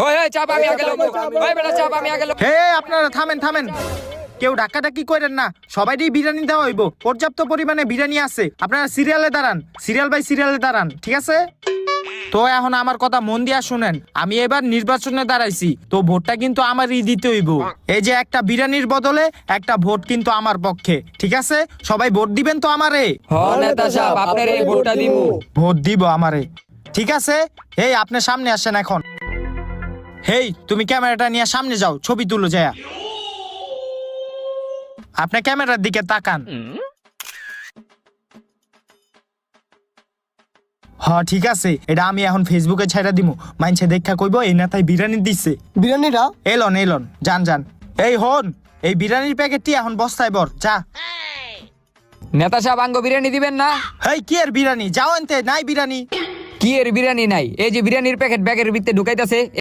ওই চাপ আমি আগে লব, ওই বেটা চাপ আমি আগে লব। হে আপনারা থামেন কেউ ডাকাডাকি করেন না, সবাইরই বিরিয়ানি দেওয়া হইব, পর্যাপ্ত পরিমাণে বিরিয়ানি আছে। আপনারা সিরিয়ালে দাঁড়ান, সিরিয়াল বাই সিরিয়ালে দাঁড়ান, ঠিক আছে? তো এখন আমার কথা মন দিয়া শুনেন, আমি এবার নির্বাচনে দাঁড়াইছি, তো ভোটটা কিন্তু আমারই দিতে হইব। এই যে একটা বিরিয়ানির বদলে একটা ভোট কিন্তু আমার পক্ষে, ঠিক আছে? সবাই ভোট দিবেন তো আমারে? হ নেতা সাহেব, আপনার এই ভোটটা দিমু। ভোট দিব আমারে, ঠিক আছে? এই আপনি সামনে আসেন এখন। হেই তুমি ক্যামেরাটা নিয়ে সামনে যাও, ছবি তুলো যায়। আপনি ক্যামেরার দিকে তাকান। হ্যাঁ ঠিক আছে, এটা আমি এখন ফেসবুকে ছাইড়া দিমু, মাইনছে দেখা কইব এই নেতাই বিরিয়ানি দিচ্ছে। বিরিয়ানিটা এলন যান। এই হন, এই বিরিয়ানির প্যাকেটটি এখন বস্তায় ভর, যা। নেতা সাহেব আঙ্গ বিরিয়ানি দিবেন না? হেই কি এর বিরিয়ানি, যাও এনতে, নাই বিরিয়ানি। কি এর বিরিয়ানি নাই? এই যে বিরিয়ানির প্যাকেট ব্যাগের ভিতরে ঢুকাইতাছে।